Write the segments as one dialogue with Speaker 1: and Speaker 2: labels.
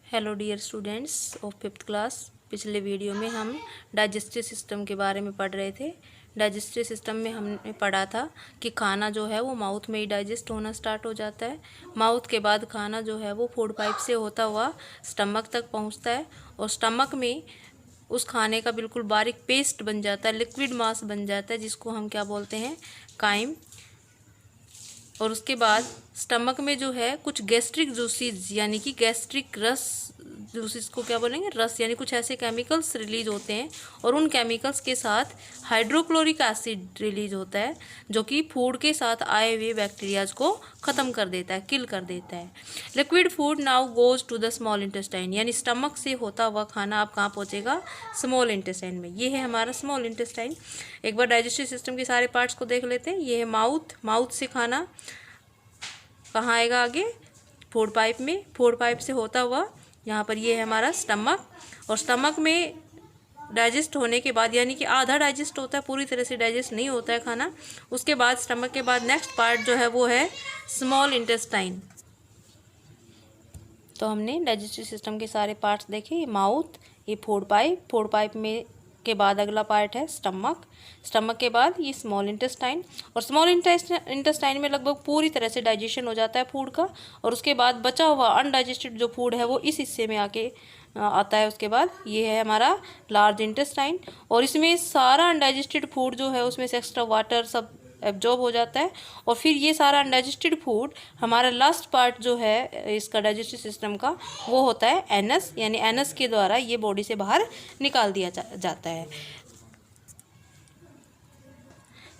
Speaker 1: Hello dear students of 5th class. पिछले video में हम डाइजेस्टिव सिस्टम के बारे में पढ़ रहे थे। डाइजेस्टिव सिस्टम में हमने पढ़ा था कि खाना जो है वो माउथ में ही डाइजेस्ट होना स्टार्ट हो जाता है। माउथ के बाद खाना जो है वो फूड पाइप से होता हुआ स्टमक तक पहुंचता है और स्टमक में उस खाने का बिल्कुल बारीक पेस्ट बन जाता है, लिक्विड मास बन जाता है, जिसको हम क्या बोलते हैं, काइम। और उसके बाद स्टमक में जो है कुछ गैस्ट्रिक जूसेस यानी कि गैस्ट्रिक रस, जूसेस को क्या बोलेंगे, रस, यानी कुछ ऐसे केमिकल्स रिलीज होते हैं और उन केमिकल्स के साथ हाइड्रोक्लोरिक एसिड रिलीज होता है जो कि फूड के साथ आए हुए बैक्टीरियाज को ख़त्म कर देता है, किल कर देता है। Liquid food now goes to the small intestine, यानी स्टमक से होता हुआ खाना अब कहाँ पहुँचेगा, स्मॉल इंटेस्टाइन में। ये है हमारा स्मॉल इंटेस्टाइन। एक बार डाइजेस्टिव सिस्टम के सारे पार्ट्स को देख लेते हैं। ये है माउथ, माउथ से खाना कहाँ आएगा आगे, फूड पाइप में, फूड पाइप से होता हुआ यहाँ पर ये है हमारा स्टमक, और स्टमक में डाइजेस्ट होने के बाद, यानी कि आधा डाइजेस्ट होता है, पूरी तरह से डाइजेस्ट नहीं होता है खाना। उसके बाद स्टमक के बाद नेक्स्ट पार्ट जो है वो है स्मॉल इंटेस्टाइन। तो हमने डाइजेस्टिव सिस्टम के सारे पार्ट्स देखे, माउथ, ये फूड पाइप में के बाद अगला पार्ट है स्टमक, स्टमक के बाद ये स्मॉल इंटेस्टाइन, और स्मॉल इंटेस्टाइन में लगभग पूरी तरह से डाइजेशन हो जाता है फूड का, और उसके बाद बचा हुआ अनडाइजेस्टेड जो फूड है वो इस हिस्से में आके आता है। उसके बाद ये है हमारा लार्ज इंटेस्टाइन, और इसमें सारा अनडाइजेस्टेड फूड जो है उसमें से एक्स्ट्रा वाटर सब एब्जॉर्ब हो जाता है, और फिर ये सारा अनडाइजेस्टेड फूड, हमारा लास्ट पार्ट जो है इसका डाइजेस्टिव सिस्टम का, वो होता है एनस, यानी एनस के द्वारा ये बॉडी से बाहर निकाल दिया जाता है।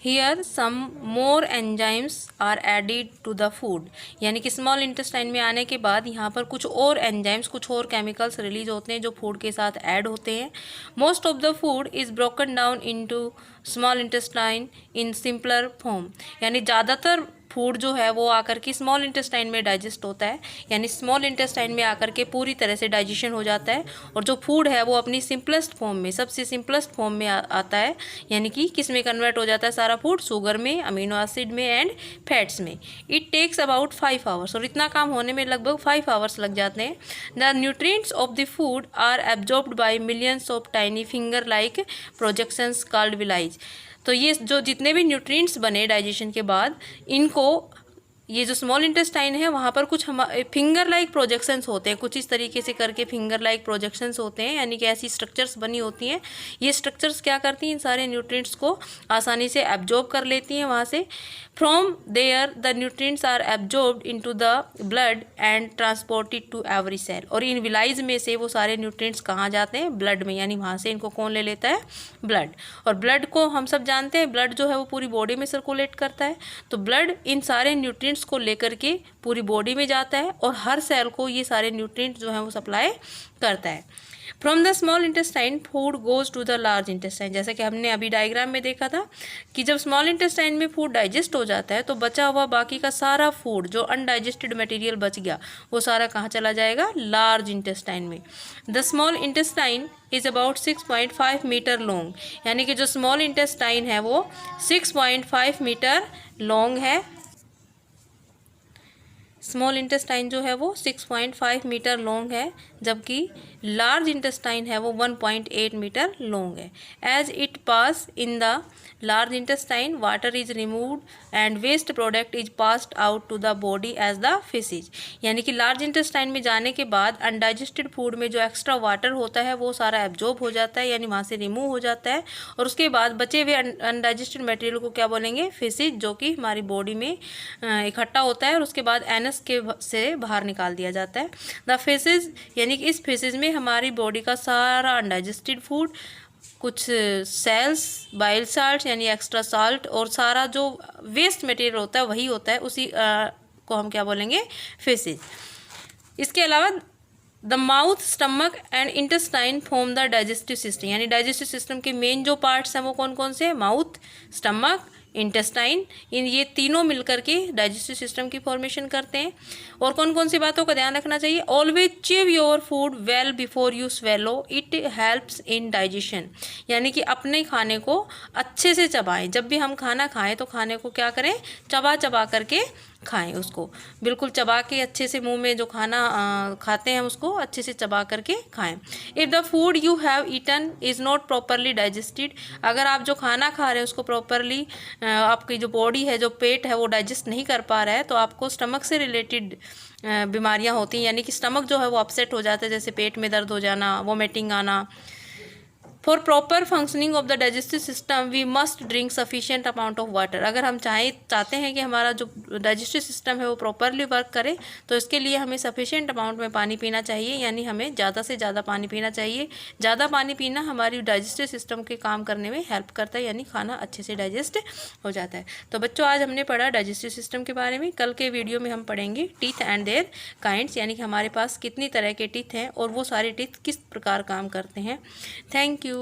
Speaker 1: Here some more enzymes are added to the food, यानी कि स्मॉल इंटेस्टाइन में आने के बाद यहाँ पर कुछ और एंजाइम्स, कुछ और केमिकल्स रिलीज होते हैं जो फूड के साथ ऐड होते हैं। Most of the food is broken down into small intestine in simpler form, यानी ज़्यादातर फूड जो है वो आकर के स्मॉल इंटेस्टाइन में डाइजेस्ट होता है, यानी स्मॉल इंटेस्टाइन में आकर के पूरी तरह से डाइजेशन हो जाता है, और जो फूड है वो अपनी सिंपलेस्ट फॉर्म में, सबसे सिंपलेस्ट फॉर्म में आता है, यानी कि किस में कन्वर्ट हो जाता है सारा फूड, शुगर में, अमीनो एसिड में एंड फैट्स में। इट टेक्स अबाउट 5 आवर्स, और इतना काम होने में लगभग 5 आवर्स लग जाते हैं। The nutrients of the food are absorbed by millions of tiny finger like projections called villi. तो ये जो जितने भी न्यूट्रिएंट्स बने डाइजेशन के बाद, इनको, ये जो स्मॉल इंटेस्टाइन है वहाँ पर कुछ हम फिंगर लाइक प्रोजेक्शंस होते हैं, कुछ इस तरीके से करके फिंगर लाइक प्रोजेक्शंस होते हैं, यानी कि ऐसी स्ट्रक्चर्स बनी होती हैं। ये स्ट्रक्चर्स क्या करती हैं, इन सारे न्यूट्रिएंट्स को आसानी से एब्जॉर्ब कर लेती हैं वहाँ से। From there the nutrients are absorbed into the blood and transported to every cell, और इन विलाइज में से वो सारे न्यूट्रिएंट्स कहाँ जाते हैं, ब्लड में, यानी वहाँ से इनको कौन ले लेता है, ब्लड। और ब्लड को हम सब जानते हैं, ब्लड जो है वो पूरी बॉडी में सर्कुलेट करता है, तो ब्लड इन सारे न्यूट्रिएंट्स को लेकर के पूरी बॉडी में जाता है और हर सेल को ये सारे न्यूट्रिएंट्स जो हैं वो सप्लाई करता है। From the small intestine food goes to the large intestine, जैसे कि हमने अभी डायग्राम में देखा था कि जब स्मॉल इंटेस्टाइन में फूड डाइजेस्ट हो जाता है तो बचा हुआ बाकी का सारा फूड, जो अनडाइजेस्टेड मटेरियल बच गया, वो सारा कहाँ चला जाएगा, लार्ज इंटेस्टाइन में। The small intestine is about 6.5 metre long, यानी कि जो स्मॉल इंटेस्टाइन है वो 6.5 मीटर लॉन्ग है। स्मॉल इंटेस्टाइन जो है वो 6.5 मीटर लॉन्ग है, जबकि लार्ज इंटेस्टाइन है वो 1.8 मीटर लॉन्ग है। As it pass in the large intestine water is removed and waste product is passed out to the body as the faeces, यानी कि लार्ज इंटेस्टाइन में जाने के बाद अनडाइजेस्टेड फूड में जो एक्स्ट्रा वाटर होता है वो सारा एब्जॉर्ब हो जाता है, यानी वहाँ से रिमूव हो जाता है, और उसके बाद बचे हुए अनडाइजेस्टेड मटेरियल को क्या बोलेंगे, फिसेज, जो कि हमारी बॉडी में इकट्ठा होता है, और उसके बाद एनस के से बाहर निकाल दिया जाता है। द फिसेज, यानी कि इस फिसेज में हमारी बॉडी का सारा अनडाइजेस्टेड फूड, कुछ सेल्स, बाइल साल्ट यानी एक्स्ट्रा साल्ट, और सारा जो वेस्ट मटेरियल होता है वही होता है, उसी को हम क्या बोलेंगे, फेसेज। इसके अलावा the mouth, stomach and intestine form the digestive system, यानी डाइजेस्टिव सिस्टम के मेन जो पार्ट्स हैं वो कौन कौन से हैं, माउथ, स्टमक, इंटेस्टाइन, इन ये तीनों मिलकर के डाइजेस्टिव सिस्टम की फॉर्मेशन करते हैं। और कौन कौन सी बातों का ध्यान रखना चाहिए, always chew your food well before you swallow, it helps in digestion, यानी कि अपने खाने को अच्छे से चबाएं। जब भी हम खाना खाएं तो खाने को क्या करें, चबा चबा करके खाएं उसको, बिल्कुल चबा के अच्छे से मुंह में जो खाना खाते हैं उसको अच्छे से चबा करके खाएं। If the food you have eaten is not properly digested, अगर आप जो खाना खा रहे हैं उसको प्रॉपरली आपकी जो बॉडी है, जो पेट है, वो डाइजेस्ट नहीं कर पा रहा है, तो आपको स्टमक से रिलेटेड बीमारियां होती हैं, यानी कि स्टमक जो है वो अपसेट हो जाता है, जैसे पेट में दर्द हो जाना, वोमिटिंग आना। For proper functioning of the digestive system we must drink sufficient amount of water. अगर हम चाहते हैं कि हमारा जो डाइजेस्टिव सिस्टम है वो प्रॉपरली वर्क करे, तो इसके लिए हमें सफिशिएंट अमाउंट में पानी पीना चाहिए, यानी हमें ज़्यादा से ज़्यादा पानी पीना चाहिए। ज़्यादा पानी पीना हमारी डाइजेस्टिव सिस्टम के काम करने में हेल्प करता है, यानी खाना अच्छे से डाइजेस्ट हो जाता है। तो बच्चों, आज हमने पढ़ा डाइजेस्टिव सिस्टम के बारे में। कल के वीडियो में हम पढ़ेंगे टीथ एंड देयर काइंड्स, यानी कि हमारे पास कितनी तरह के टीथ हैं और वो सारे टीथ किस प्रकार काम करते हैं। Thank you.